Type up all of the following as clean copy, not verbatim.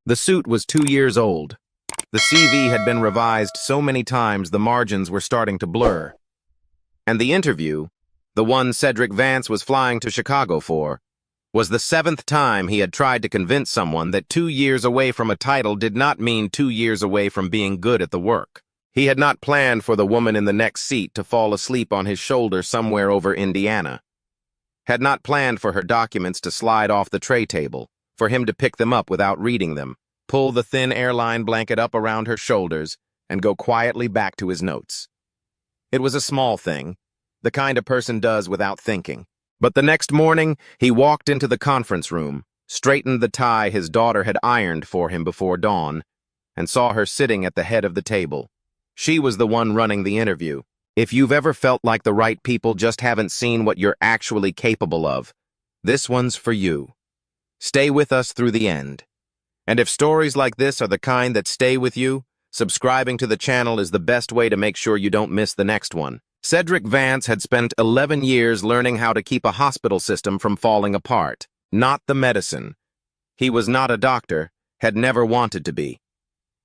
The suit was 2 years old. The CV had been revised so many times the margins were starting to blur. And the interview, the one Cedric Vance was flying to Chicago for, was the 7th time he had tried to convince someone that 2 years away from a title did not mean 2 years away from being good at the work. He had not planned for the woman in the next seat to fall asleep on his shoulder somewhere over Indiana. Had not planned for her documents to slide off the tray table, for him to pick them up without reading them, pull the thin airline blanket up around her shoulders, and go quietly back to his notes. It was a small thing, the kind a person does without thinking. But the next morning, he walked into the conference room, straightened the tie his daughter had ironed for him before dawn, and saw her sitting at the head of the table. She was the one running the interview. If you've ever felt like the right people just haven't seen what you're actually capable of, this one's for you. Stay with us through the end. And if stories like this are the kind that stay with you, subscribing to the channel is the best way to make sure you don't miss the next one. Cedric Vance had spent 11 years learning how to keep a hospital system from falling apart, not the medicine. He was not a doctor, had never wanted to be.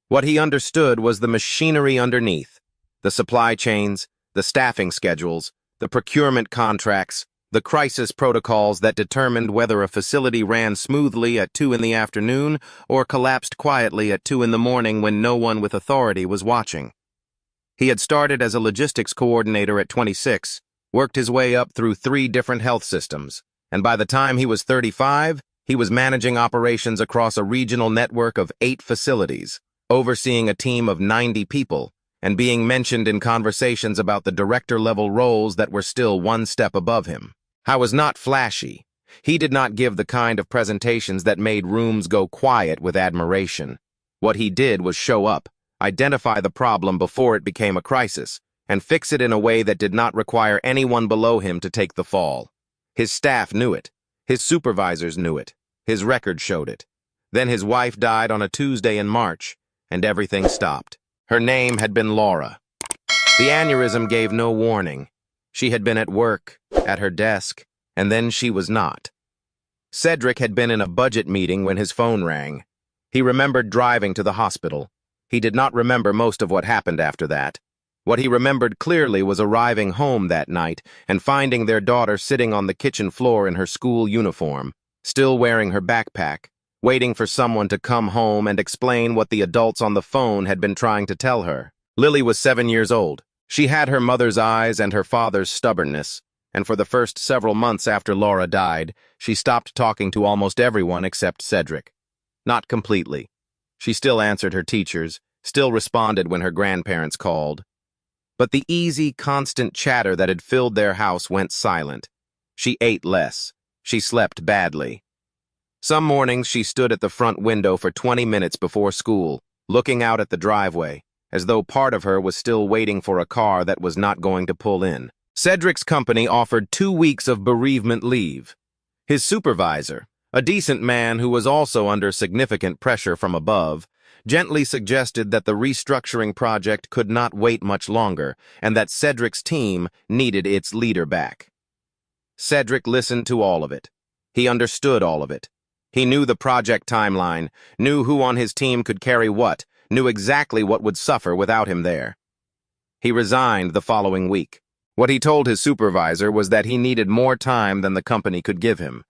What he understood was the machinery underneath, the supply chains, the staffing schedules, the procurement contracts, the crisis protocols that determined whether a facility ran smoothly at 2 in the afternoon or collapsed quietly at 2 in the morning when no one with authority was watching. He had started as a logistics coordinator at 26, worked his way up through 3 different health systems, and by the time he was 35, he was managing operations across a regional network of 8 facilities, overseeing a team of 90 people, and being mentioned in conversations about the director-level roles that were still one step above him. He was not flashy. He did not give the kind of presentations that made rooms go quiet with admiration. What he did was show up, identify the problem before it became a crisis, and fix it in a way that did not require anyone below him to take the fall. His staff knew it. His supervisors knew it. His record showed it. Then his wife died on a Tuesday in March, and everything stopped. Her name had been Laura. The aneurysm gave no warning. She had been at work, at her desk, and then she was not. Cedric had been in a budget meeting when his phone rang. He remembered driving to the hospital. He did not remember most of what happened after that. What he remembered clearly was arriving home that night and finding their daughter sitting on the kitchen floor in her school uniform, still wearing her backpack, waiting for someone to come home and explain what the adults on the phone had been trying to tell her. Lily was 7 years old. She had her mother's eyes and her father's stubbornness, and for the first several months after Laura died, she stopped talking to almost everyone except Cedric. Not completely. She still answered her teachers, still responded when her grandparents called. But the easy, constant chatter that had filled their house went silent. She ate less. She slept badly. Some mornings she stood at the front window for 20 minutes before school, looking out at the driveway, as though part of her was still waiting for a car that was not going to pull in. Cedric's company offered 2 weeks of bereavement leave. His supervisor, a decent man who was also under significant pressure from above, gently suggested that the restructuring project could not wait much longer and that Cedric's team needed its leader back. Cedric listened to all of it. He understood all of it. He knew the project timeline, knew who on his team could carry what, knew exactly what would suffer without him there. He resigned the following week. What he told his supervisor was that he needed more time than the company could give him.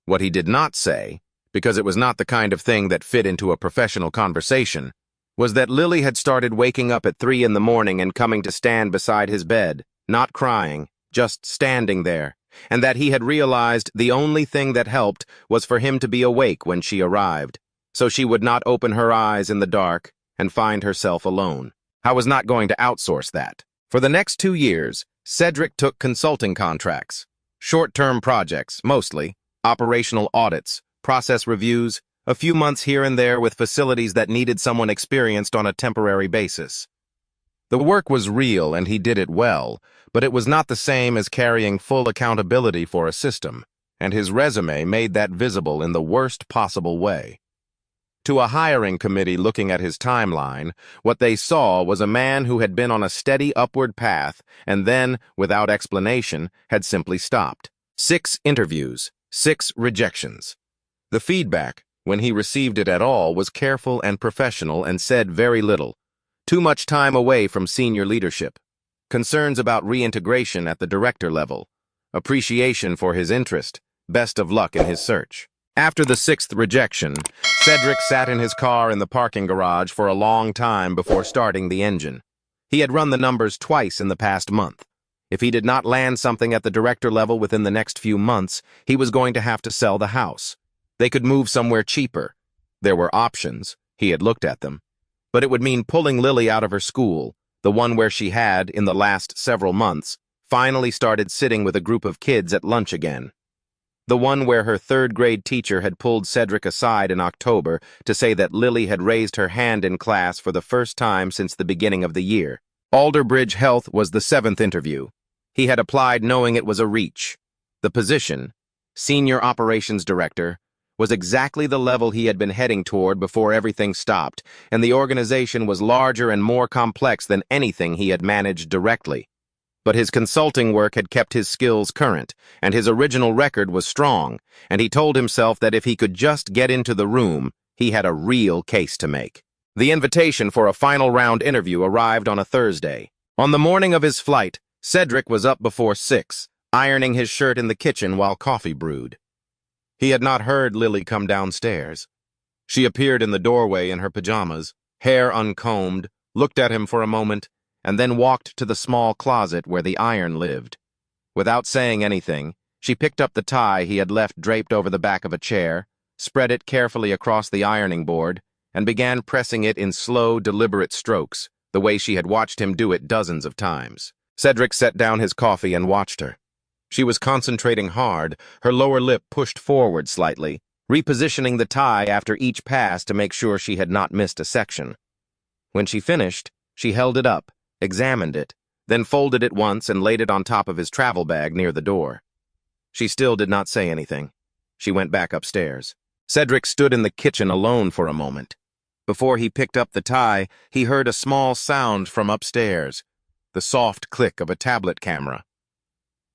What he did not say, because it was not the kind of thing that fit into a professional conversation, was that Lily had started waking up at 3 in the morning and coming to stand beside his bed, not crying, just standing there, and that he had realized the only thing that helped was for him to be awake when she arrived, so she would not open her eyes in the dark and find herself alone. I was not going to outsource that. For the next 2 years, Cedric took consulting contracts, short-term projects, mostly, operational audits, process reviews, a few months here and there with facilities that needed someone experienced on a temporary basis. The work was real and he did it well, but it was not the same as carrying full accountability for a system, and his resume made that visible in the worst possible way. To a hiring committee looking at his timeline, what they saw was a man who had been on a steady upward path and then, without explanation, had simply stopped. 6 interviews, 6 rejections. The feedback, When he received it at all, was careful and professional and said very little. Too much time away from senior leadership. Concerns about reintegration at the director level. Appreciation for his interest. Best of luck in his search. After the sixth rejection, Cedric sat in his car in the parking garage for a long time before starting the engine. He had run the numbers twice in the past month. If he did not land something at the director level within the next few months, he was going to have to sell the house. They could move somewhere cheaper. There were options. He had looked at them. But it would mean pulling Lily out of her school, the one where she had, in the last several months, finally started sitting with a group of kids at lunch again. The one where her third-grade teacher had pulled Cedric aside in October to say that Lily had raised her hand in class for the first time since the beginning of the year. Alderbridge Health was the seventh interview. He had applied knowing it was a reach. The position, Senior Operations Director, was exactly the level he had been heading toward before everything stopped, and the organization was larger and more complex than anything he had managed directly. But his consulting work had kept his skills current, and his original record was strong, and he told himself that if he could just get into the room, he had a real case to make. The invitation for a final round interview arrived on a Thursday. On the morning of his flight, Cedric was up before 6, ironing his shirt in the kitchen while coffee brewed. He had not heard Lily come downstairs. She appeared in the doorway in her pajamas, hair uncombed, looked at him for a moment, and then walked to the small closet where the iron lived. Without saying anything, she picked up the tie he had left draped over the back of a chair, spread it carefully across the ironing board, and began pressing it in slow, deliberate strokes, the way she had watched him do it dozens of times. Cedric set down his coffee and watched her. She was concentrating hard, her lower lip pushed forward slightly, repositioning the tie after each pass to make sure she had not missed a section. When she finished, she held it up, examined it, then folded it once and laid it on top of his travel bag near the door. She still did not say anything. She went back upstairs. Cedric stood in the kitchen alone for a moment. Before he picked up the tie, he heard a small sound from upstairs, the soft click of a tablet camera.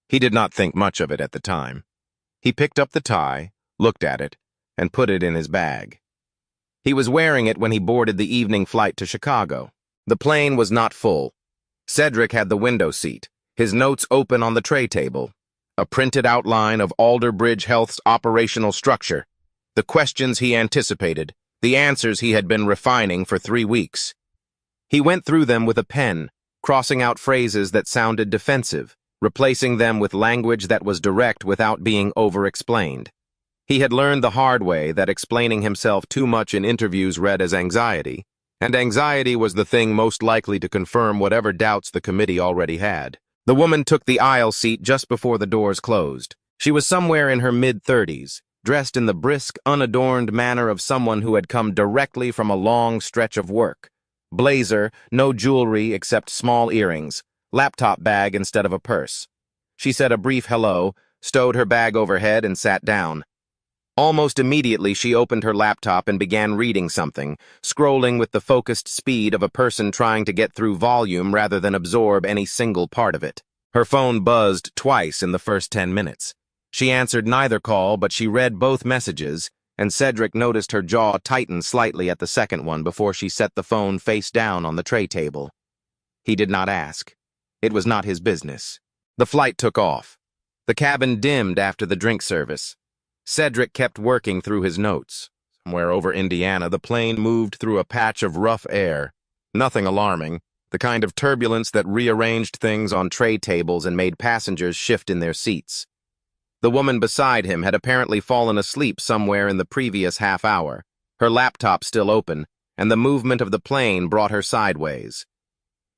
He did not think much of it at the time. He picked up the tie, looked at it, and put it in his bag. He was wearing it when he boarded the evening flight to Chicago. The plane was not full. Cedric had the window seat, his notes open on the tray table, a printed outline of Alderbridge Health's operational structure, the questions he anticipated, the answers he had been refining for 3 weeks. He went through them with a pen, crossing out phrases that sounded defensive, replacing them with language that was direct without being over-explained. He had learned the hard way that explaining himself too much in interviews read as anxiety, and anxiety was the thing most likely to confirm whatever doubts the committee already had. The woman took the aisle seat just before the doors closed. She was somewhere in her mid-30s, dressed in the brisk, unadorned manner of someone who had come directly from a long stretch of work. Blazer, no jewelry except small earrings, laptop bag instead of a purse. She said a brief hello, stowed her bag overhead, and sat down. Almost immediately, she opened her laptop and began reading something, scrolling with the focused speed of a person trying to get through volume rather than absorb any single part of it. Her phone buzzed twice in the first 10 minutes. She answered neither call, but she read both messages, and Cedric noticed her jaw tighten slightly at the second one before she set the phone face down on the tray table. He did not ask. It was not his business. The flight took off. The cabin dimmed after the drink service. Cedric kept working through his notes. Somewhere over Indiana, the plane moved through a patch of rough air. Nothing alarming, the kind of turbulence that rearranged things on tray tables and made passengers shift in their seats. The woman beside him had apparently fallen asleep somewhere in the previous half hour, her laptop still open, and the movement of the plane brought her sideways.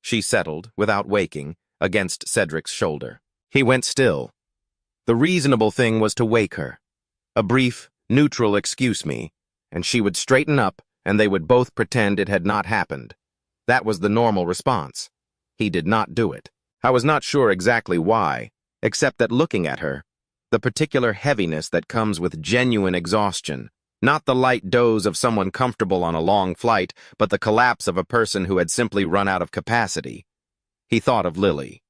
She settled, without waking, against Cedric's shoulder. He went still. The reasonable thing was to wake her. A brief, neutral excuse me, and she would straighten up, and they would both pretend it had not happened. That was the normal response. He did not do it. I was not sure exactly why, except that looking at her, the particular heaviness that comes with genuine exhaustion, not the light doze of someone comfortable on a long flight, but the collapse of a person who had simply run out of capacity. He thought of Lily.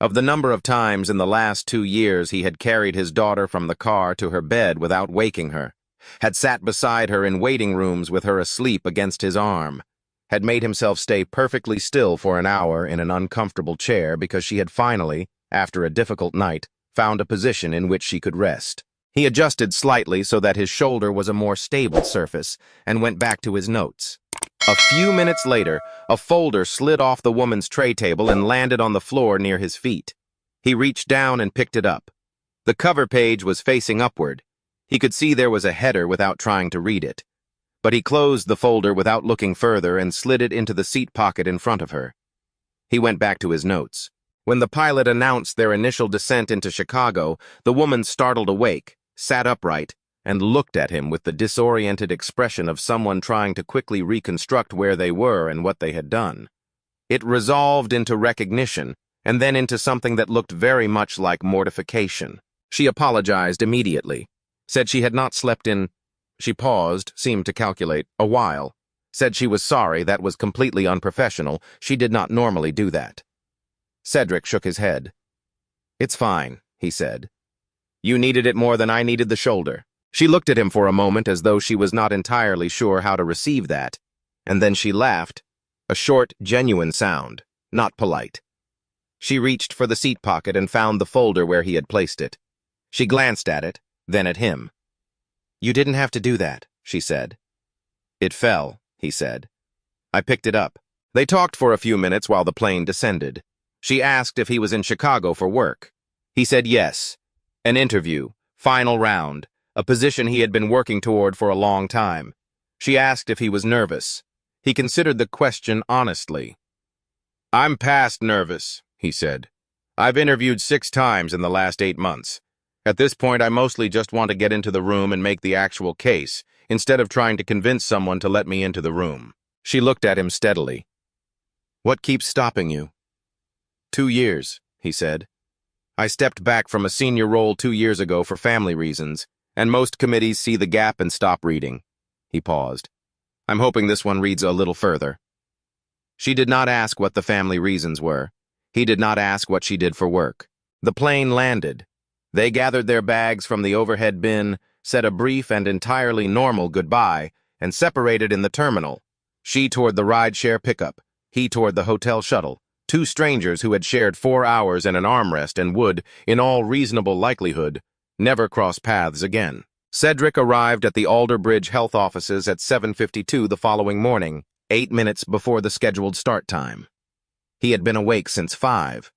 Of the number of times in the last 2 years he had carried his daughter from the car to her bed without waking her, had sat beside her in waiting rooms with her asleep against his arm, had made himself stay perfectly still for an hour in an uncomfortable chair because she had finally, after a difficult night, found a position in which she could rest. He adjusted slightly so that his shoulder was a more stable surface and went back to his notes. A few minutes later, a folder slid off the woman's tray table and landed on the floor near his feet. He reached down and picked it up. The cover page was facing upward. He could see there was a header without trying to read it. But he closed the folder without looking further and slid it into the seat pocket in front of her. He went back to his notes. When the pilot announced their initial descent into Chicago, the woman startled awake, sat upright, and looked at him with the disoriented expression of someone trying to quickly reconstruct where they were and what they had done. It resolved into recognition, and then into something that looked very much like mortification. She apologized immediately, said she had not slept in... She paused, seemed to calculate, a while, said she was sorry, that was completely unprofessional, she did not normally do that. Cedric shook his head. "It's fine," he said. "You needed it more than I needed the shoulder." She looked at him for a moment as though she was not entirely sure how to receive that, and then she laughed, a short, genuine sound, not polite. She reached for the seat pocket and found the folder where he had placed it. She glanced at it, then at him. "You didn't have to do that," she said. "It fell," he said. "I picked it up." They talked for a few minutes while the plane descended. She asked if he was in Chicago for work. He said yes. An interview, final round, a position he had been working toward for a long time. She asked if he was nervous. He considered the question honestly. "I'm past nervous," he said. "I've interviewed 6 times in the last 8 months. At this point, I mostly just want to get into the room and make the actual case, instead of trying to convince someone to let me into the room." She looked at him steadily. "What keeps stopping you?" 2 years, he said. "I stepped back from a senior role 2 years ago for family reasons, and most committees see the gap and stop reading." He paused. "I'm hoping this one reads a little further." She did not ask what the family reasons were. He did not ask what she did for work. The plane landed. They gathered their bags from the overhead bin, said a brief and entirely normal goodbye, and separated in the terminal. She toward the rideshare pickup, he toward the hotel shuttle, 2 strangers who had shared 4 hours and an armrest and would, in all reasonable likelihood, never cross paths again. Cedric arrived at the Alderbridge Health offices at 7:52 the following morning, 8 minutes before the scheduled start time. He had been awake since 5.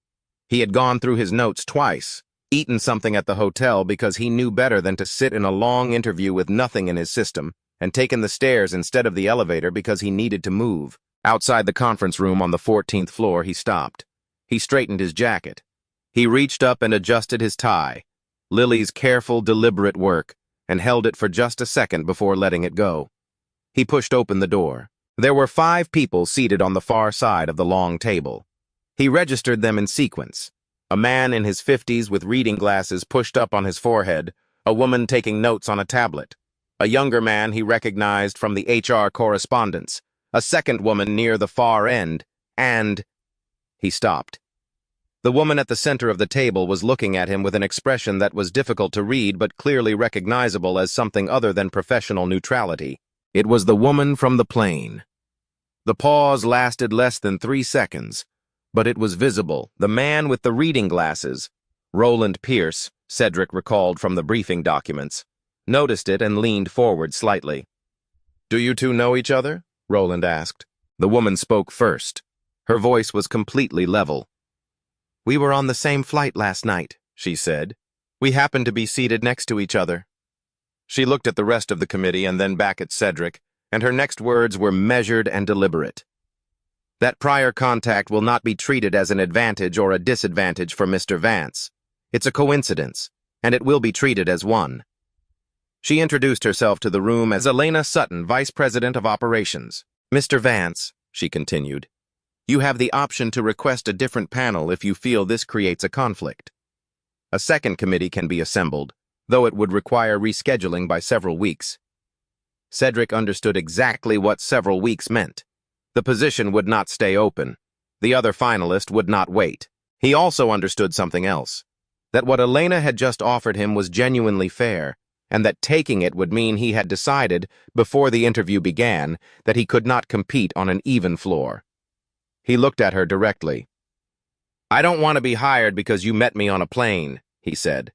He had gone through his notes twice, eaten something at the hotel because he knew better than to sit in a long interview with nothing in his system, and taken the stairs instead of the elevator because he needed to move. Outside the conference room on the 14th floor, he stopped. He straightened his jacket. He reached up and adjusted his tie, Lily's careful, deliberate work, and held it for just a second before letting it go. He pushed open the door. There were 5 people seated on the far side of the long table. He registered them in sequence. A man in his 50s with reading glasses pushed up on his forehead, a woman taking notes on a tablet. A younger man he recognized from the HR correspondence, a second woman near the far end, and... He stopped. The woman at the center of the table was looking at him with an expression that was difficult to read but clearly recognizable as something other than professional neutrality. It was the woman from the plane. The pause lasted less than 3 seconds, but it was visible. The man with the reading glasses, Roland Pierce, Cedric recalled from the briefing documents, noticed it and leaned forward slightly. "Do you two know each other?" Roland asked. The woman spoke first. Her voice was completely level. "We were on the same flight last night," she said. "We happened to be seated next to each other." She looked at the rest of the committee and then back at Cedric, and her next words were measured and deliberate. "That prior contact will not be treated as an advantage or a disadvantage for Mr. Vance. It's a coincidence, and it will be treated as one." She introduced herself to the room as Elena Sutton, Vice President of Operations. "Mr. Vance," she continued, "you have the option to request a different panel if you feel this creates a conflict. A second committee can be assembled, though it would require rescheduling by several weeks." Cedric understood exactly what several weeks meant. The position would not stay open. The other finalist would not wait. He also understood something else, that what Elena had just offered him was genuinely fair, and that taking it would mean he had decided, before the interview began, that he could not compete on an even floor. He looked at her directly. "I don't want to be hired because you met me on a plane," he said.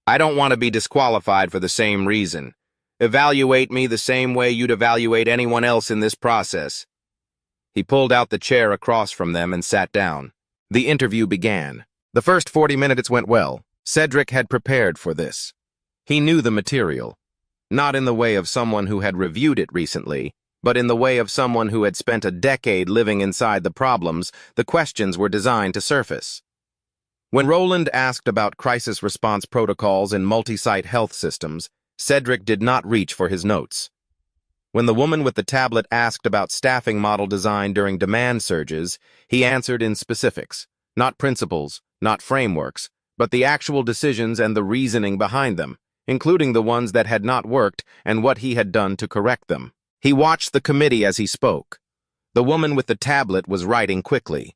"I don't want to be disqualified for the same reason. Evaluate me the same way you'd evaluate anyone else in this process." He pulled out the chair across from them and sat down. The interview began. The first 40 minutes went well. Cedric had prepared for this. He knew the material, not in the way of someone who had reviewed it recently, but in the way of someone who had spent a decade living inside the problems the questions were designed to surface. When Roland asked about crisis response protocols in multi-site health systems, Cedric did not reach for his notes. When the woman with the tablet asked about staffing model design during demand surges, he answered in specifics, not principles, not frameworks, but the actual decisions and the reasoning behind them, including the ones that had not worked and what he had done to correct them. He watched the committee as he spoke. The woman with the tablet was writing quickly.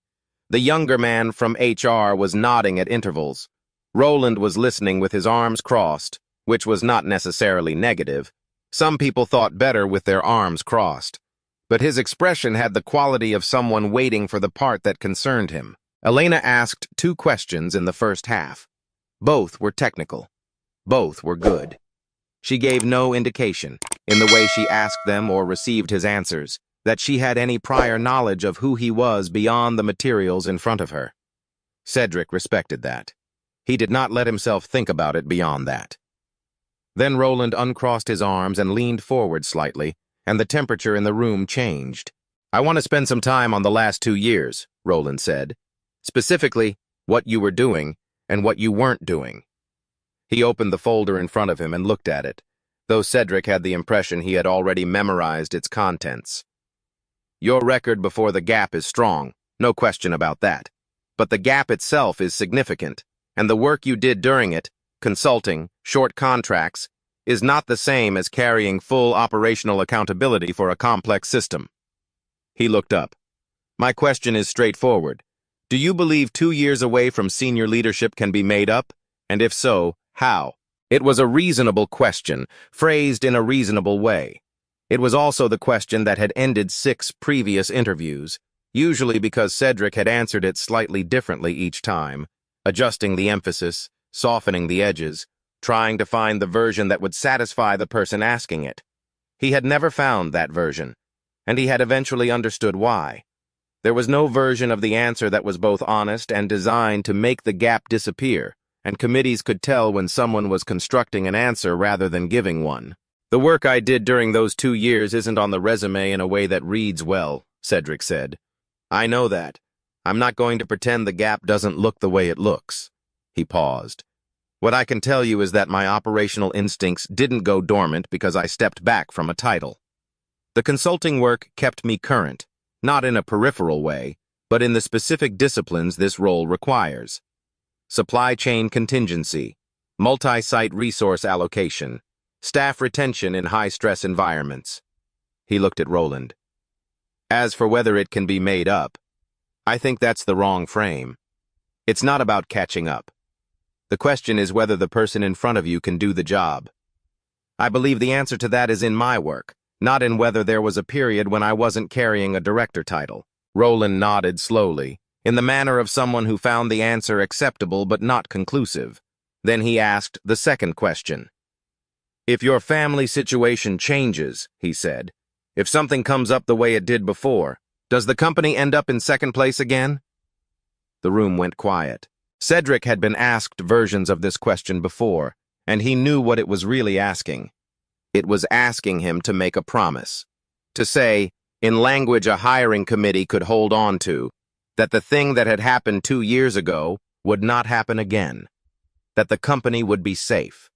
The younger man from HR was nodding at intervals. Roland was listening with his arms crossed, which was not necessarily negative. Some people thought better with their arms crossed. But his expression had the quality of someone waiting for the part that concerned him. Elena asked 2 questions in the first half. Both were technical. Both were good. She gave no indication, in the way she asked them or received his answers, that she had any prior knowledge of who he was beyond the materials in front of her. Cedric respected that. He did not let himself think about it beyond that. Then Roland uncrossed his arms and leaned forward slightly, and the temperature in the room changed. "I want to spend some time on the last 2 years," Roland said. "Specifically, what you were doing and what you weren't doing." He opened the folder in front of him and looked at it, though Cedric had the impression he had already memorized its contents. "Your record before the gap is strong, no question about that. But the gap itself is significant, and the work you did during it, consulting, short contracts, is not the same as carrying full operational accountability for a complex system." He looked up. "My question is straightforward. Do you believe 2 years away from senior leadership can be made up? And if so, how?" It was a reasonable question, phrased in a reasonable way. It was also the question that had ended 6 previous interviews, usually because Cedric had answered it slightly differently each time, adjusting the emphasis, softening the edges, trying to find the version that would satisfy the person asking it. He had never found that version, and he had eventually understood why. There was no version of the answer that was both honest and designed to make the gap disappear, and committees could tell when someone was constructing an answer rather than giving one. "The work I did during those 2 years isn't on the resume in a way that reads well," Cedric said. "I know that. I'm not going to pretend the gap doesn't look the way it looks." He paused. "What I can tell you is that my operational instincts didn't go dormant because I stepped back from a title. The consulting work kept me current, not in a peripheral way, but in the specific disciplines this role requires. Supply chain contingency, multi-site resource allocation, staff retention in high-stress environments." He looked at Roland. "As for whether it can be made up, I think that's the wrong frame. It's not about catching up. The question is whether the person in front of you can do the job. I believe the answer to that is in my work, not in whether there was a period when I wasn't carrying a director title." Roland nodded slowly, in the manner of someone who found the answer acceptable but not conclusive. Then he asked the second question. "If your family situation changes," he said, "if something comes up the way it did before, does the company end up in second place again?" The room went quiet. Cedric had been asked versions of this question before, and he knew what it was really asking. It was asking him to make a promise. To say, in language a hiring committee could hold on to, that the thing that had happened 2 years ago would not happen again. That the company would be safe.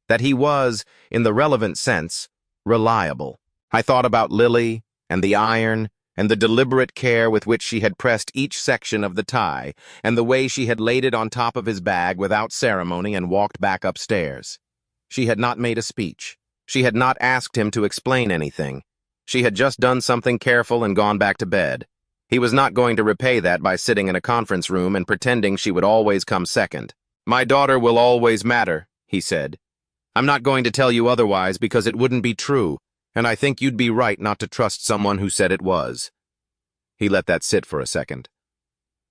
That he was, in the relevant sense, reliable. I thought about Lily, and the iron, and the deliberate care with which she had pressed each section of the tie, and the way she had laid it on top of his bag without ceremony and walked back upstairs. She had not made a speech. She had not asked him to explain anything. She had just done something careful and gone back to bed. He was not going to repay that by sitting in a conference room and pretending she would always come second. "My daughter will always matter," he said. I'm not going to tell you otherwise because it wouldn't be true, and I think you'd be right not to trust someone who said it was. He let that sit for a second.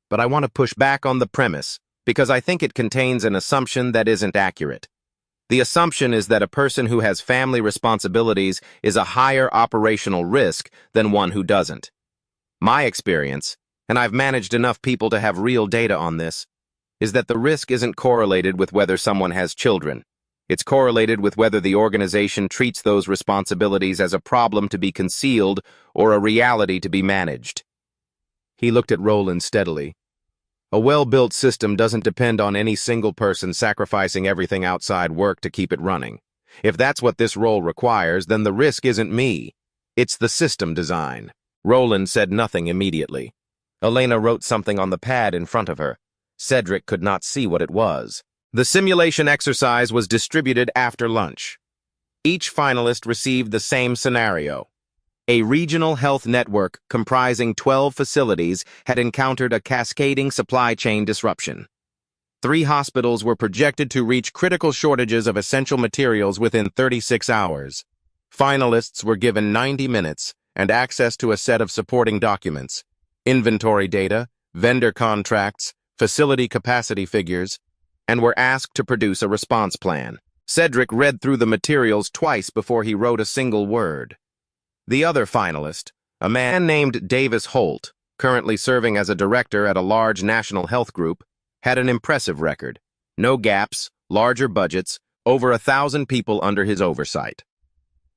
But I want to push back on the premise, because I think it contains an assumption that isn't accurate. The assumption is that a person who has family responsibilities is a higher operational risk than one who doesn't. My experience, and I've managed enough people to have real data on this, is that the risk isn't correlated with whether someone has children. It's correlated with whether the organization treats those responsibilities as a problem to be concealed or a reality to be managed. He looked at Roland steadily. A well-built system doesn't depend on any single person sacrificing everything outside work to keep it running. If that's what this role requires, then the risk isn't me. It's the system design. Roland said nothing immediately. Elena wrote something on the pad in front of her. Cedric could not see what it was. The simulation exercise was distributed after lunch. Each finalist received the same scenario. A regional health network comprising 12 facilities had encountered a cascading supply chain disruption. 3 hospitals were projected to reach critical shortages of essential materials within 36 hours. Finalists were given 90 minutes and access to a set of supporting documents, inventory data, vendor contracts, facility capacity figures, and were asked to produce a response plan. Cedric read through the materials twice before he wrote a single word. The other finalist, a man named Davis Holt, currently serving as a director at a large national health group, had an impressive record. No gaps, larger budgets, over 1,000 people under his oversight.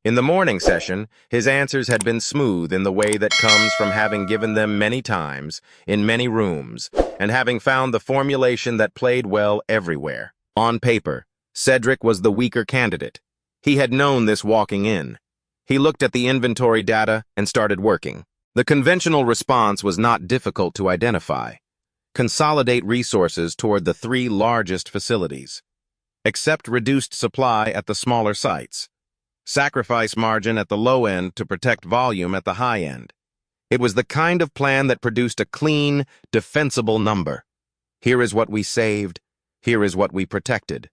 In the morning session, his answers had been smooth in the way that comes from having given them many times, in many rooms, and having found the formulation that played well everywhere. On paper, Cedric was the weaker candidate. He had known this walking in. He looked at the inventory data and started working. The conventional response was not difficult to identify. Consolidate resources toward the 3 largest facilities. Accept reduced supply at the smaller sites. Sacrifice margin at the low end to protect volume at the high end. It was the kind of plan that produced a clean, defensible number. Here is what we saved. Here is what we protected.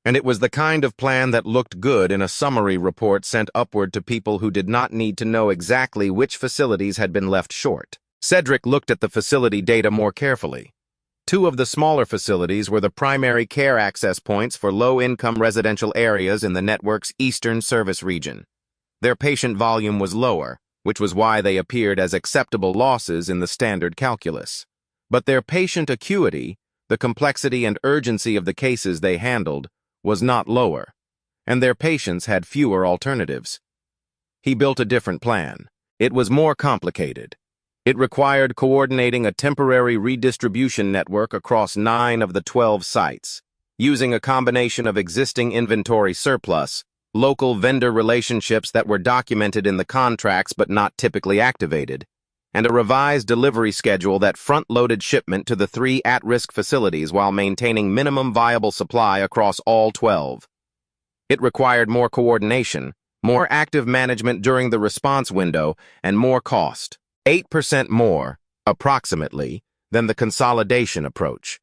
And it was the kind of plan that looked good in a summary report sent upward to people who did not need to know exactly which facilities had been left short. Cedric looked at the facility data more carefully. 2 of the smaller facilities were the primary care access points for low-income residential areas in the network's eastern service region. Their patient volume was lower, which was why they appeared as acceptable losses in the standard calculus. But their patient acuity, the complexity and urgency of the cases they handled, was not lower, and their patients had fewer alternatives. He built a different plan. It was more complicated. It required coordinating a temporary redistribution network across 9 of the 12 sites, using a combination of existing inventory surplus, local vendor relationships that were documented in the contracts but not typically activated, and a revised delivery schedule that front-loaded shipment to the 3 at-risk facilities while maintaining minimum viable supply across all 12. It required more coordination, more active management during the response window, and more cost. 8% more, approximately, than the consolidation approach.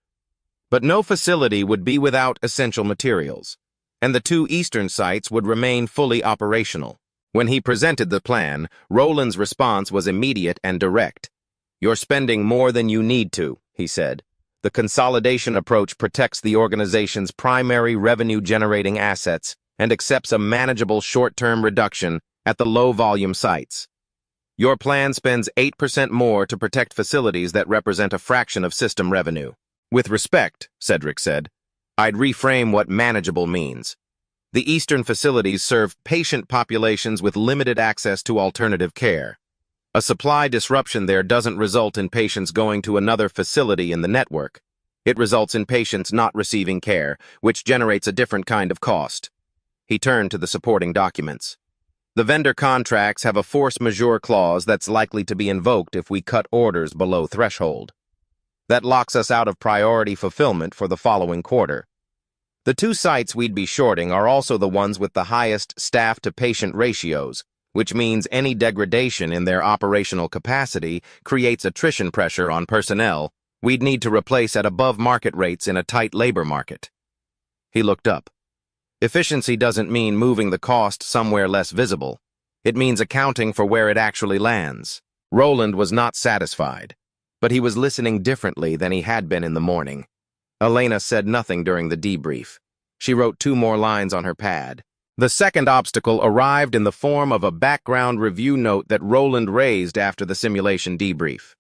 But no facility would be without essential materials, and the 2 eastern sites would remain fully operational. When he presented the plan, Roland's response was immediate and direct. "You're spending more than you need to," he said. "The consolidation approach protects the organization's primary revenue-generating assets and accepts a manageable short-term reduction at the low-volume sites. Your plan spends 8% more to protect facilities that represent a fraction of system revenue." "With respect," Cedric said, "I'd reframe what manageable means. The eastern facilities serve patient populations with limited access to alternative care. A supply disruption there doesn't result in patients going to another facility in the network. It results in patients not receiving care, which generates a different kind of cost." He turned to the supporting documents. "The vendor contracts have a force majeure clause that's likely to be invoked if we cut orders below threshold. That locks us out of priority fulfillment for the following quarter. The 2 sites we'd be shorting are also the ones with the highest staff-to-patient ratios, which means any degradation in their operational capacity creates attrition pressure on personnel we'd need to replace at above-market rates in a tight labor market." He looked up. Efficiency doesn't mean moving the cost somewhere less visible. It means accounting for where it actually lands. Roland was not satisfied, but he was listening differently than he had been in the morning. Elena said nothing during the debrief. She wrote 2 more lines on her pad. The second obstacle arrived in the form of a background review note that Roland raised after the simulation debrief.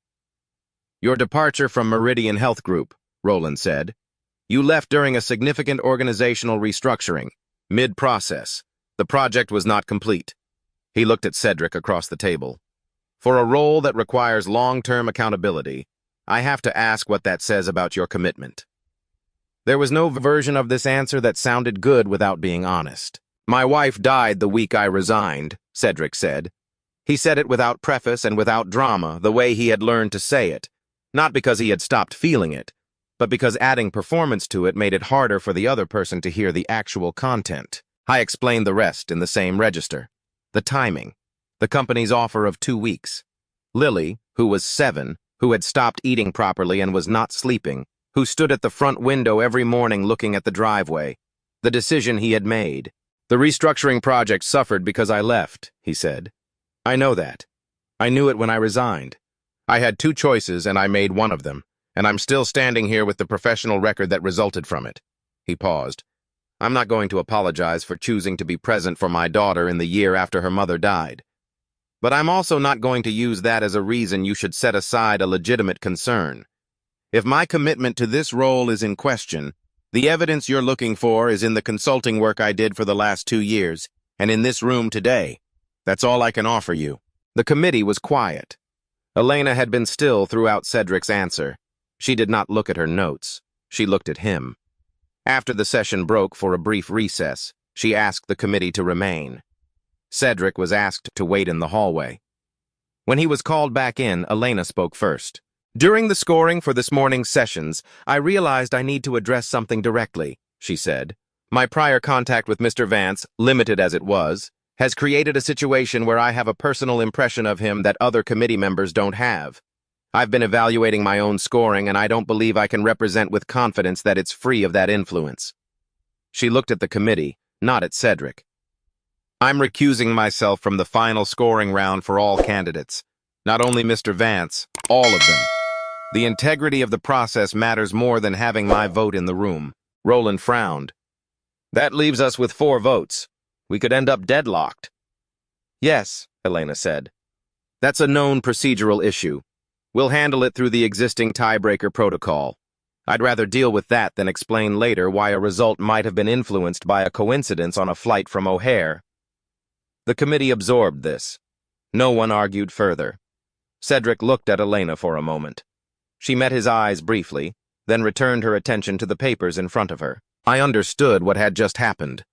"Your departure from Meridian Health Group," Roland said. "You left during a significant organizational restructuring. Mid-process. The project was not complete." He looked at Cedric across the table. "For a role that requires long-term accountability, I have to ask what that says about your commitment." There was no version of this answer that sounded good without being honest. "My wife died the week I resigned," Cedric said. He said it without preface and without drama, the way he had learned to say it, not because he had stopped feeling it, but because adding performance to it made it harder for the other person to hear the actual content. I explained the rest in the same register. The timing, the company's offer of 2 weeks. Lily, who was 7, who had stopped eating properly and was not sleeping, who stood at the front window every morning looking at the driveway. The decision he had made. "The restructuring project suffered because I left," he said. "I know that. I knew it when I resigned. I had 2 choices and I made one of them, and I'm still standing here with the professional record that resulted from it." He paused. "I'm not going to apologize for choosing to be present for my daughter in the year after her mother died. But I'm also not going to use that as a reason you should set aside a legitimate concern. If my commitment to this role is in question, the evidence you're looking for is in the consulting work I did for the last 2 years, and in this room today. That's all I can offer you." The committee was quiet. Elena had been still throughout Cedric's answer. She did not look at her notes. She looked at him. After the session broke for a brief recess, she asked the committee to remain. Cedric was asked to wait in the hallway. When he was called back in, Elena spoke first. "During the scoring for this morning's sessions, I realized I need to address something directly," she said. "My prior contact with Mr. Vance, limited as it was, has created a situation where I have a personal impression of him that other committee members don't have. I've been evaluating my own scoring, and I don't believe I can represent with confidence that it's free of that influence." She looked at the committee, not at Cedric. "I'm recusing myself from the final scoring round for all candidates. Not only Mr. Vance, all of them. The integrity of the process matters more than having my vote in the room." Roland frowned. "That leaves us with 4 votes. We could end up deadlocked." "Yes," Elena said. "That's a known procedural issue. We'll handle it through the existing tiebreaker protocol. I'd rather deal with that than explain later why a result might have been influenced by a coincidence on a flight from O'Hare." The committee absorbed this. No one argued further. Cedric looked at Elena for a moment. She met his eyes briefly, then returned her attention to the papers in front of her. I understood what had just happened.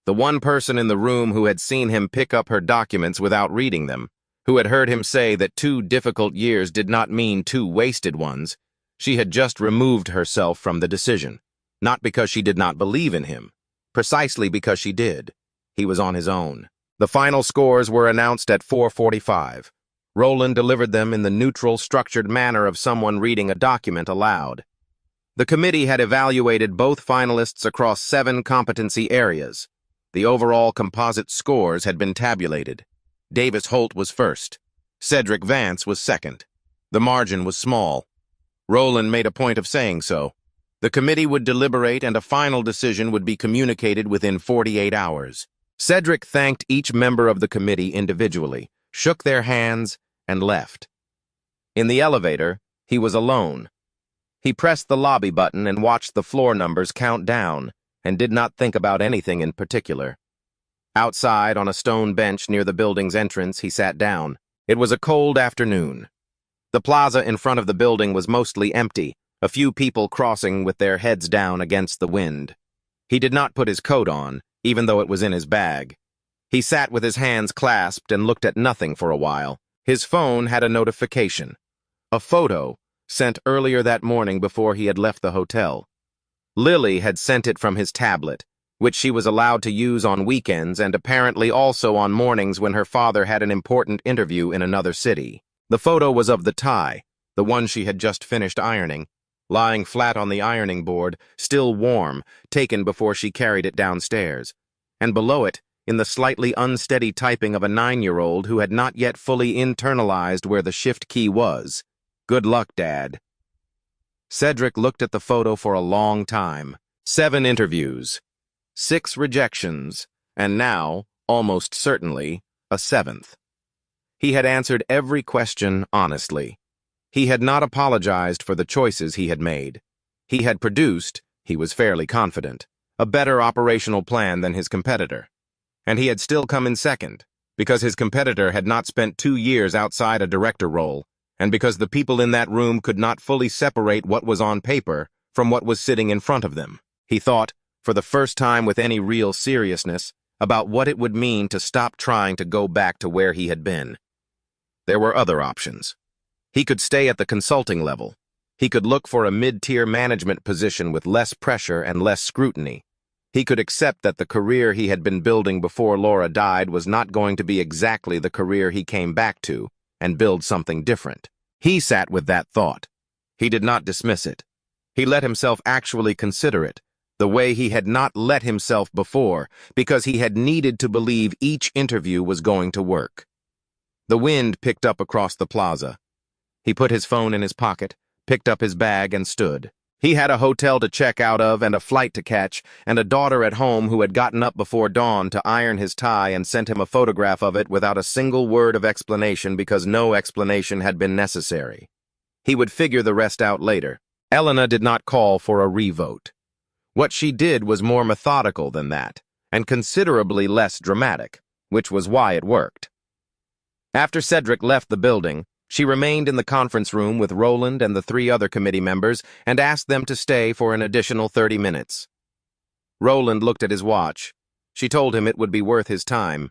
The one person in the room who had seen him pick up her documents without reading them, who had heard him say that 2 difficult years did not mean 2 wasted ones, she had just removed herself from the decision. Not because she did not believe in him, precisely because she did. He was on his own. The final scores were announced at 4:45. Roland delivered them in the neutral, structured manner of someone reading a document aloud. The committee had evaluated both finalists across 7 competency areas. The overall composite scores had been tabulated. Davis Holt was first. Cedric Vance was second. The margin was small. Roland made a point of saying so. The committee would deliberate and a final decision would be communicated within 48 hours. Cedric thanked each member of the committee individually, shook their hands, and left. In the elevator, he was alone. He pressed the lobby button and watched the floor numbers count down, and did not think about anything in particular. Outside, on a stone bench near the building's entrance, he sat down. It was a cold afternoon. The plaza in front of the building was mostly empty, a few people crossing with their heads down against the wind. He did not put his coat on, even though it was in his bag. He sat with his hands clasped and looked at nothing for a while. His phone had a notification. A photo, sent earlier that morning before he had left the hotel. Lily had sent it from his tablet, which she was allowed to use on weekends and apparently also on mornings when her father had an important interview in another city. The photo was of the tie, the one she had just finished ironing, lying flat on the ironing board, still warm, taken before she carried it downstairs. And below it, in the slightly unsteady typing of a 9-year-old who had not yet fully internalized where the shift key was, "Good luck, Dad." Cedric looked at the photo for a long time. 7 interviews, 6 rejections, and now, almost certainly, a 7th. He had answered every question honestly. He had not apologized for the choices he had made. He had produced, he was fairly confident, a better operational plan than his competitor. And he had still come in second, because his competitor had not spent 2 years outside a director role, and because the people in that room could not fully separate what was on paper from what was sitting in front of them. He thought, for the first time with any real seriousness, about what it would mean to stop trying to go back to where he had been. There were other options. He could stay at the consulting level. He could look for a mid-tier management position with less pressure and less scrutiny. He could accept that the career he had been building before Laura died was not going to be exactly the career he came back to, and build something different. He sat with that thought. He did not dismiss it. He let himself actually consider it, the way he had not let himself before, because he had needed to believe each interview was going to work. The wind picked up across the plaza. He put his phone in his pocket, picked up his bag, and stood. He had a hotel to check out of and a flight to catch, and a daughter at home who had gotten up before dawn to iron his tie and sent him a photograph of it without a single word of explanation because no explanation had been necessary. He would figure the rest out later. Elena did not call for a revote. What she did was more methodical than that, and considerably less dramatic, which was why it worked. After Cedric left the building, she remained in the conference room with Roland and the 3 other committee members and asked them to stay for an additional 30 minutes. Roland looked at his watch. She told him it would be worth his time.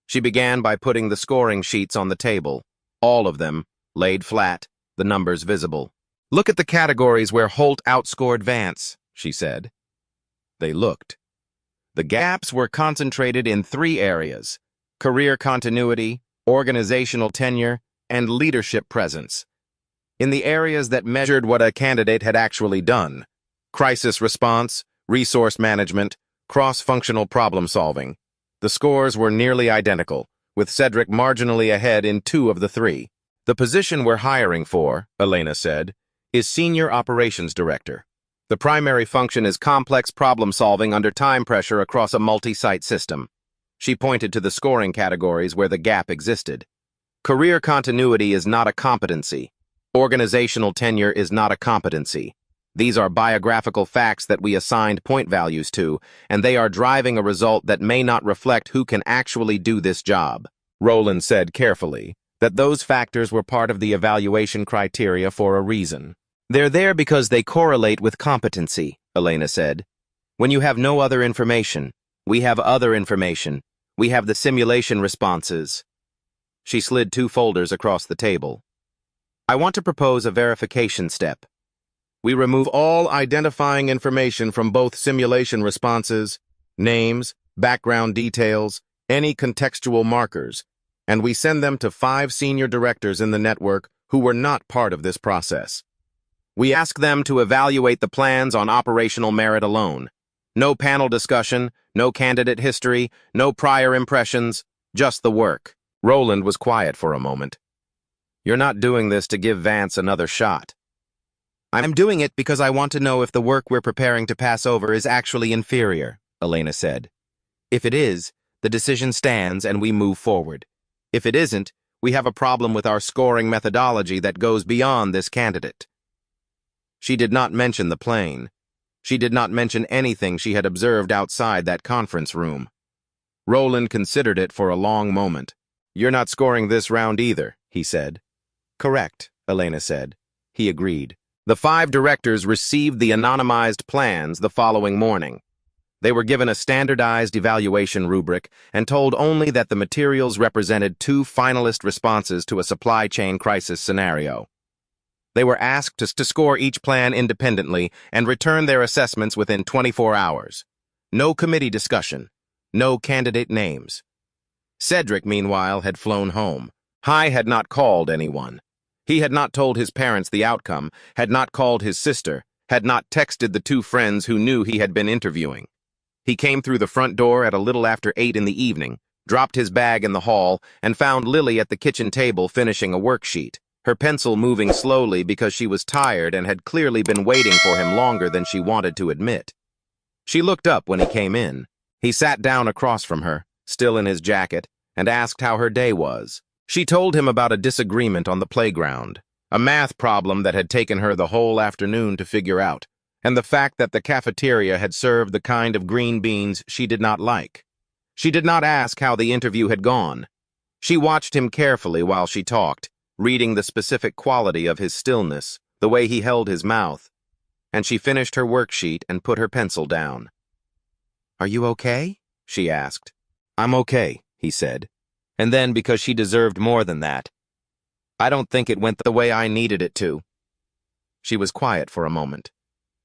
She began by putting the scoring sheets on the table, all of them, laid flat, the numbers visible. "Look at the categories where Holt outscored Vance," she said. They looked. The gaps were concentrated in 3 areas: career continuity, organizational tenure, and leadership presence. In the areas that measured what a candidate had actually done: crisis response, resource management, cross-functional problem-solving. The scores were nearly identical, with Cedric marginally ahead in 2 of the 3. "The position we're hiring for," Elena said, "is Senior Operations Director. The primary function is complex problem-solving under time pressure across a multi-site system." She pointed to the scoring categories where the gap existed. "Career continuity is not a competency. Organizational tenure is not a competency. These are biographical facts that we assigned point values to, and they are driving a result that may not reflect who can actually do this job." Roland said carefully that those factors were part of the evaluation criteria for a reason. "They're there because they correlate with competency," Elena said. "When you have no other information, we have other information. We have the simulation responses." She slid 2 folders across the table. "I want to propose a verification step. We remove all identifying information from both simulation responses, names, background details, any contextual markers, and we send them to 5 senior directors in the network who were not part of this process. We ask them to evaluate the plans on operational merit alone. No panel discussion, no candidate history, no prior impressions, just the work." Roland was quiet for a moment. "You're not doing this to give Vance another shot." "I'm doing it because I want to know if the work we're preparing to pass over is actually inferior," Elena said. "If it is, the decision stands and we move forward. If it isn't, we have a problem with our scoring methodology that goes beyond this candidate." She did not mention the plane. She did not mention anything she had observed outside that conference room. Roland considered it for a long moment. "You're not scoring this round either," he said. "Correct," Elena said. He agreed. The 5 directors received the anonymized plans the following morning. They were given a standardized evaluation rubric and told only that the materials represented 2 finalist responses to a supply chain crisis scenario. They were asked to score each plan independently and return their assessments within 24 hours. No committee discussion. No candidate names. Cedric, meanwhile, had flown home. Hai had not called anyone. He had not told his parents the outcome, had not called his sister, had not texted the two friends who knew he had been interviewing. He came through the front door at a little after 8 in the evening, dropped his bag in the hall, and found Lily at the kitchen table finishing a worksheet, her pencil moving slowly because she was tired and had clearly been waiting for him longer than she wanted to admit. She looked up when he came in. He sat down across from her, still in his jacket, and asked how her day was. She told him about a disagreement on the playground, a math problem that had taken her the whole afternoon to figure out, and the fact that the cafeteria had served the kind of green beans she did not like. She did not ask how the interview had gone. She watched him carefully while she talked, reading the specific quality of his stillness, the way he held his mouth, and she finished her worksheet and put her pencil down. "Are you okay?" she asked. "I'm okay," he said. And then, because she deserved more than that, "I don't think it went the way I needed it to." She was quiet for a moment.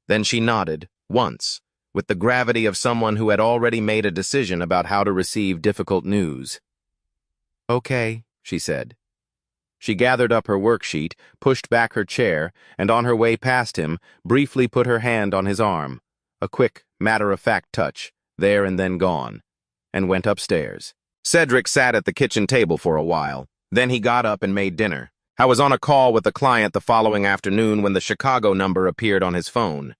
Then she nodded, once, with the gravity of someone who had already made a decision about how to receive difficult news. "Okay," she said. She gathered up her worksheet, pushed back her chair, and on her way past him, briefly put her hand on his arm, a quick, matter-of-fact touch, there and then gone, and went upstairs. Cedric sat at the kitchen table for a while. Then he got up and made dinner. I was on a call with a client the following afternoon when the Chicago number appeared on his phone.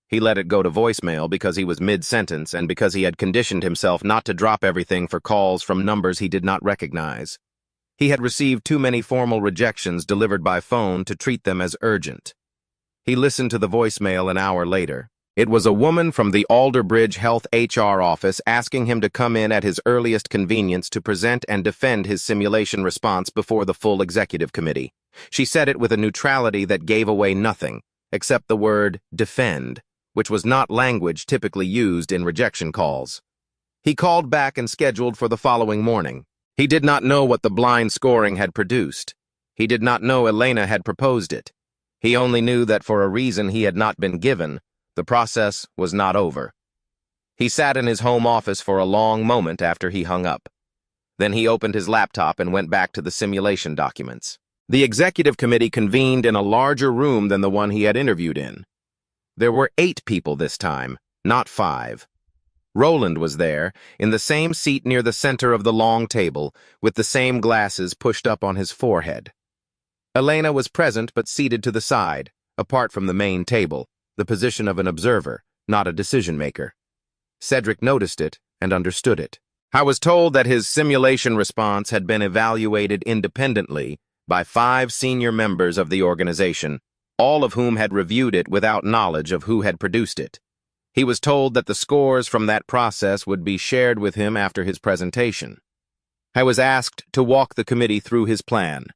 He let it go to voicemail because he was mid-sentence and because he had conditioned himself not to drop everything for calls from numbers he did not recognize. He had received too many formal rejections delivered by phone to treat them as urgent. He listened to the voicemail an hour later. It was a woman from the Alderbridge Health HR office asking him to come in at his earliest convenience to present and defend his simulation response before the full executive committee. She said it with a neutrality that gave away nothing, except the word defend, which was not language typically used in rejection calls. He called back and scheduled for the following morning. He did not know what the blind scoring had produced. He did not know Elena had proposed it. He only knew that for a reason he had not been given, the process was not over. He sat in his home office for a long moment after he hung up. Then he opened his laptop and went back to the simulation documents. The executive committee convened in a larger room than the one he had interviewed in. There were 8 people this time, not 5. Roland was there, in the same seat near the center of the long table, with the same glasses pushed up on his forehead. Elena was present but seated to the side, apart from the main table, the position of an observer, not a decision-maker. Cedric noticed it and understood it. I was told that his simulation response had been evaluated independently by 5 senior members of the organization, all of whom had reviewed it without knowledge of who had produced it. He was told that the scores from that process would be shared with him after his presentation. I was asked to walk the committee through his plan,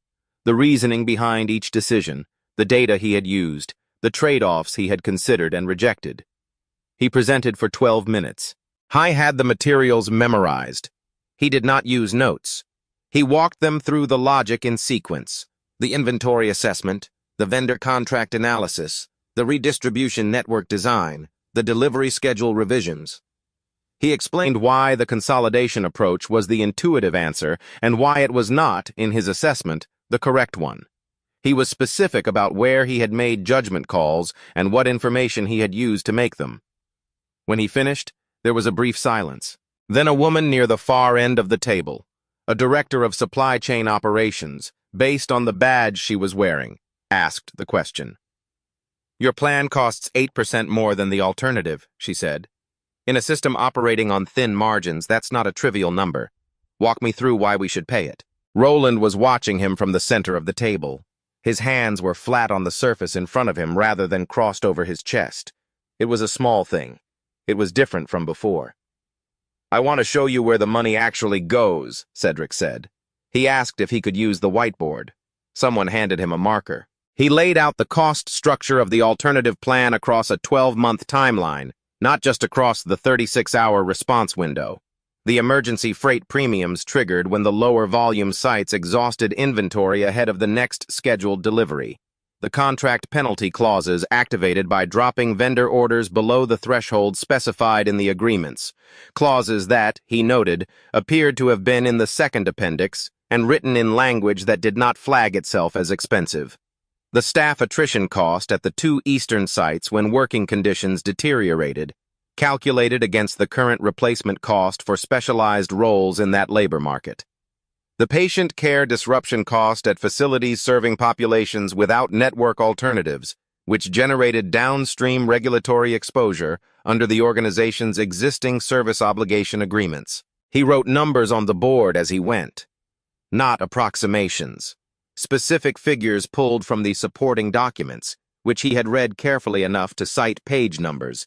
the reasoning behind each decision, the data he had used, the trade-offs he had considered and rejected. He presented for 12 minutes. I had the materials memorized. He did not use notes. He walked them through the logic in sequence, the inventory assessment, the vendor contract analysis, the redistribution network design, the delivery schedule revisions. He explained why the consolidation approach was the intuitive answer and why it was not, in his assessment, the correct one. He was specific about where he had made judgment calls and what information he had used to make them. When he finished, there was a brief silence. Then a woman near the far end of the table, a director of supply chain operations, based on the badge she was wearing, asked the question. "Your plan costs 8% more than the alternative," she said. "In a system operating on thin margins, that's not a trivial number. Walk me through why we should pay it." Roland was watching him from the center of the table. His hands were flat on the surface in front of him rather than crossed over his chest. It was a small thing. It was different from before. "I want to show you where the money actually goes," Cedric said. He asked if he could use the whiteboard. Someone handed him a marker. He laid out the cost structure of the alternative plan across a 12-month timeline, not just across the 36-hour response window. The emergency freight premiums triggered when the lower volume sites exhausted inventory ahead of the next scheduled delivery. The contract penalty clauses activated by dropping vendor orders below the threshold specified in the agreements. Clauses that, he noted, appeared to have been in the second appendix, and written in language that did not flag itself as expensive. The staff attrition cost at the two eastern sites when working conditions deteriorated, calculated against the current replacement cost for specialized roles in that labor market. The patient care disruption cost at facilities serving populations without network alternatives, which generated downstream regulatory exposure under the organization's existing service obligation agreements. He wrote numbers on the board as he went, not approximations. Specific figures pulled from the supporting documents, which he had read carefully enough to cite page numbers.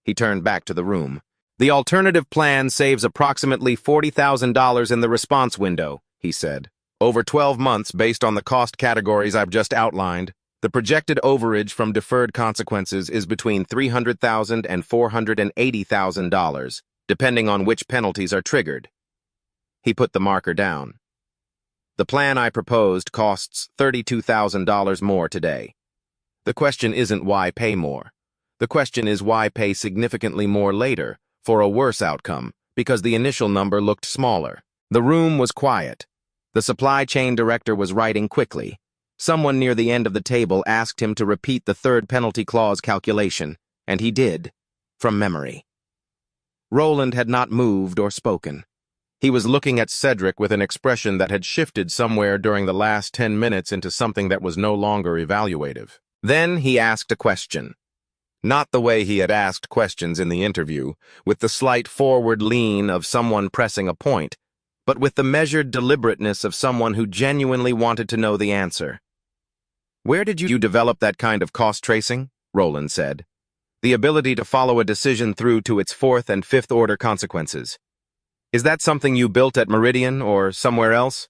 He turned back to the room. The alternative plan saves approximately $40,000 in the response window, he said. Over 12 months, based on the cost categories I've just outlined, the projected overage from deferred consequences is between $300,000 and $480,000, depending on which penalties are triggered. He put the marker down. The plan I proposed costs $32,000 more today. The question isn't why pay more. The question is why pay significantly more later, for a worse outcome, because the initial number looked smaller. The room was quiet. The supply chain director was writing quickly. Someone near the end of the table asked him to repeat the third penalty clause calculation, and he did, from memory. Roland had not moved or spoken. He was looking at Cedric with an expression that had shifted somewhere during the last 10 minutes into something that was no longer evaluative. Then he asked a question. Not the way he had asked questions in the interview, with the slight forward lean of someone pressing a point, but with the measured deliberateness of someone who genuinely wanted to know the answer. "Where did you develop that kind of cost tracing?" Roland said. "The ability to follow a decision through to its fourth and fifth order consequences. Is that something you built at Meridian or somewhere else?"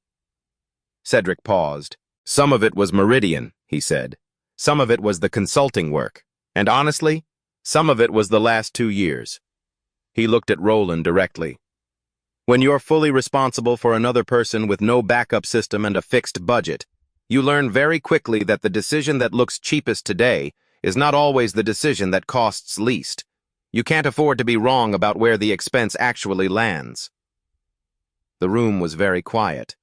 Cedric paused. "Some of it was Meridian," he said. "Some of it was the consulting work. And honestly, some of it was the last 2 years." He looked at Roland directly. "When you're fully responsible for another person with no backup system and a fixed budget, you learn very quickly that the decision that looks cheapest today is not always the decision that costs least. You can't afford to be wrong about where the expense actually lands." The room was very quiet.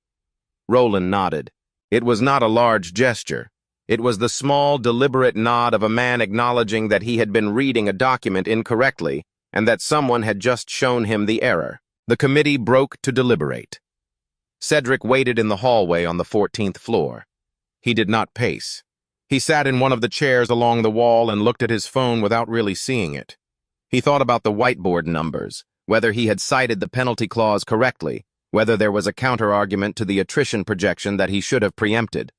Roland nodded. It was not a large gesture. It was the small, deliberate nod of a man acknowledging that he had been reading a document incorrectly and that someone had just shown him the error. The committee broke to deliberate. Cedric waited in the hallway on the 14th floor. He did not pace. He sat in one of the chairs along the wall and looked at his phone without really seeing it. He thought about the whiteboard numbers, whether he had cited the penalty clause correctly, whether there was a counter-argument to the attrition projection that he should have preempted.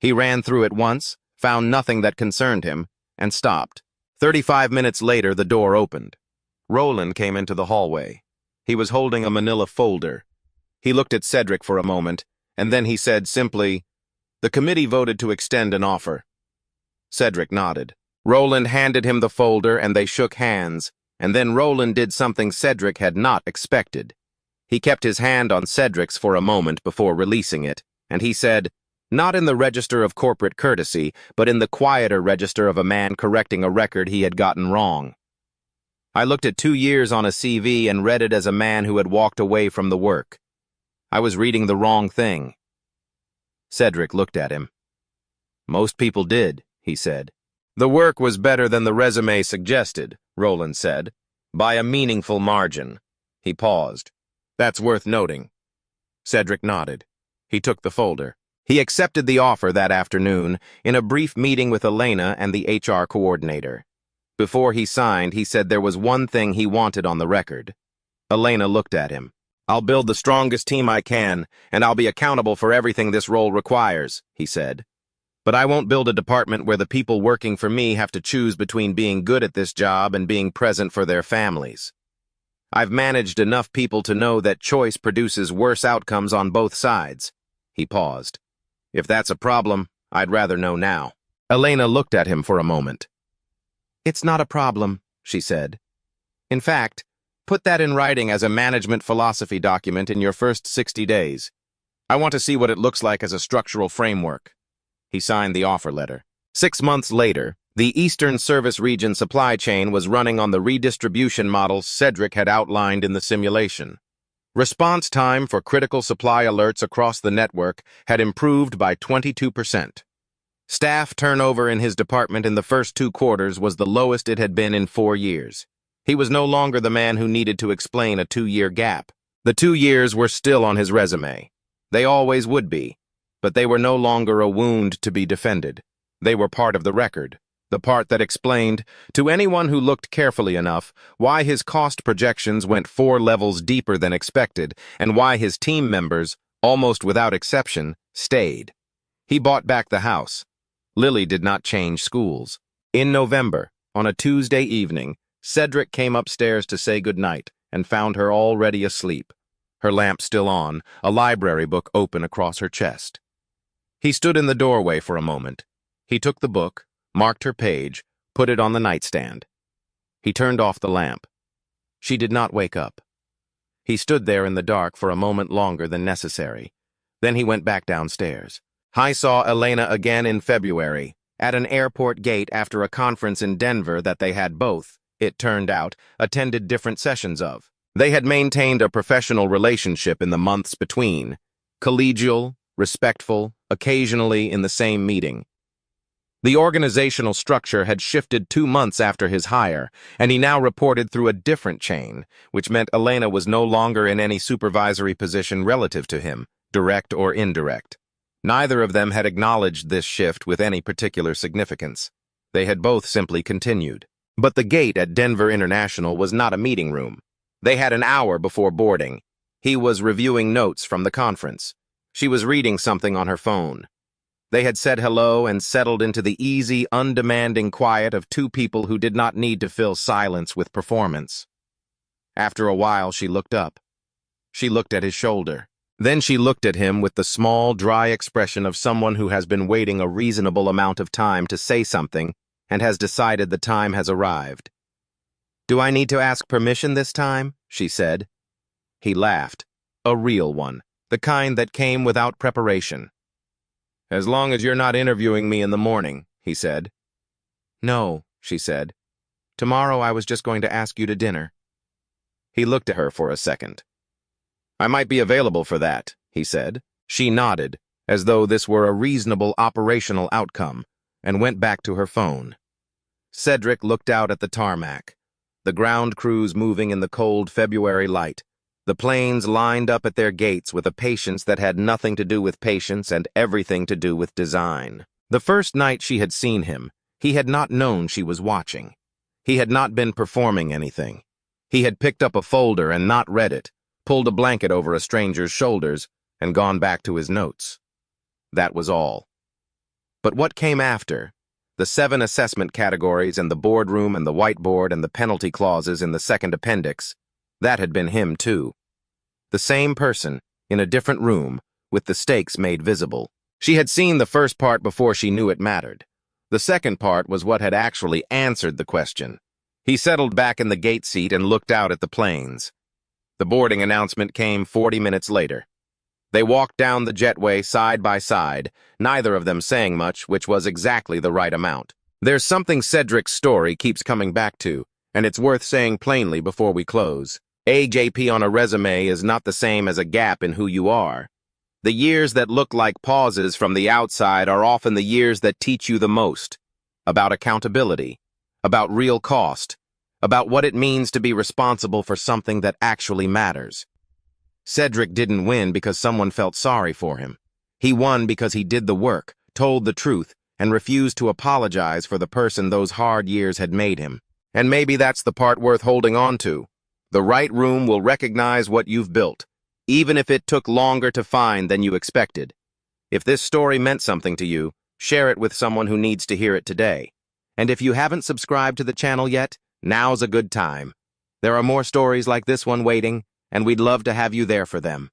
He ran through it once, found nothing that concerned him, and stopped. 35 minutes later, the door opened. Roland came into the hallway. He was holding a manila folder. He looked at Cedric for a moment, and then he said simply, "The committee voted to extend an offer." Cedric nodded. Roland handed him the folder, and they shook hands, and then Roland did something Cedric had not expected. He kept his hand on Cedric's for a moment before releasing it, and he said, not in the register of corporate courtesy, but in the quieter register of a man correcting a record he had gotten wrong. "I looked at 2 years on a CV and read it as a man who had walked away from the work. I was reading the wrong thing." Cedric looked at him. "Most people did," he said. "The work was better than the resume suggested," Roland said, "by a meaningful margin." He paused. "That's worth noting." Cedric nodded. He took the folder. He accepted the offer that afternoon in a brief meeting with Elena and the HR coordinator. Before he signed, he said there was one thing he wanted on the record. Elena looked at him. "I'll build the strongest team I can, and I'll be accountable for everything this role requires," he said. "But I won't build a department where the people working for me have to choose between being good at this job and being present for their families. I've managed enough people to know that choice produces worse outcomes on both sides." He paused. "If that's a problem, I'd rather know now." Elena looked at him for a moment. "It's not a problem," she said. "In fact, put that in writing as a management philosophy document in your first 60 days. I want to see what it looks like as a structural framework." He signed the offer letter. 6 months later, the Eastern Service Region supply chain was running on the redistribution model Cedric had outlined in the simulation. Response time for critical supply alerts across the network had improved by 22%. Staff turnover in his department in the first 2 quarters was the lowest it had been in 4 years. He was no longer the man who needed to explain a 2-year gap. The 2 years were still on his resume. They always would be, but they were no longer a wound to be defended. They were part of the record, the part that explained, to anyone who looked carefully enough, why his cost projections went 4 levels deeper than expected and why his team members, almost without exception, stayed. He bought back the house. Lily did not change schools. In November, on a Tuesday evening, Cedric came upstairs to say goodnight and found her already asleep, her lamp still on, a library book open across her chest. He stood in the doorway for a moment. He took the book, marked her page, put it on the nightstand. He turned off the lamp. She did not wake up. He stood there in the dark for a moment longer than necessary. Then he went back downstairs. I saw Elena again in February, at an airport gate after a conference in Denver that they had both, it turned out, attended different sessions of. They had maintained a professional relationship in the months between, collegial, respectful, occasionally in the same meeting. The organizational structure had shifted 2 months after his hire, and he now reported through a different chain, which meant Elena was no longer in any supervisory position relative to him, direct or indirect. Neither of them had acknowledged this shift with any particular significance. They had both simply continued. But the gate at Denver International was not a meeting room. They had an hour before boarding. He was reviewing notes from the conference. She was reading something on her phone. They had said hello and settled into the easy, undemanding quiet of 2 people who did not need to fill silence with performance. After a while, she looked up. She looked at his shoulder. Then she looked at him with the small, dry expression of someone who has been waiting a reasonable amount of time to say something and has decided the time has arrived. "Do I need to ask permission this time?" she said. He laughed. A real one, the kind that came without preparation. "As long as you're not interviewing me in the morning," he said. "No," she said. "Tomorrow I was just going to ask you to dinner." He looked at her for a second. "I might be available for that," he said. She nodded, as though this were a reasonable operational outcome, and went back to her phone. Cedric looked out at the tarmac, the ground crews moving in the cold February light, the planes lined up at their gates with a patience that had nothing to do with patience and everything to do with design. The first night she had seen him, he had not known she was watching. He had not been performing anything. He had picked up a folder and not read it, pulled a blanket over a stranger's shoulders, and gone back to his notes. That was all. But what came after? The 7 assessment categories and the boardroom and the whiteboard and the penalty clauses in the second appendix, that had been him too. The same person, in a different room, with the stakes made visible. She had seen the first part before she knew it mattered. The second part was what had actually answered the question. He settled back in the gate seat and looked out at the planes. The boarding announcement came 40 minutes later. They walked down the jetway side by side, neither of them saying much, which was exactly the right amount. There's something Cedric's story keeps coming back to, and it's worth saying plainly before we close. AJP on a resume is not the same as a gap in who you are. The years that look like pauses from the outside are often the years that teach you the most. About accountability, about real cost, about what it means to be responsible for something that actually matters. Cedric didn't win because someone felt sorry for him. He won because he did the work, told the truth, and refused to apologize for the person those hard years had made him. And maybe that's the part worth holding on to. The right room will recognize what you've built, even if it took longer to find than you expected. If this story meant something to you, share it with someone who needs to hear it today. And if you haven't subscribed to the channel yet, now's a good time. There are more stories like this one waiting, and we'd love to have you there for them.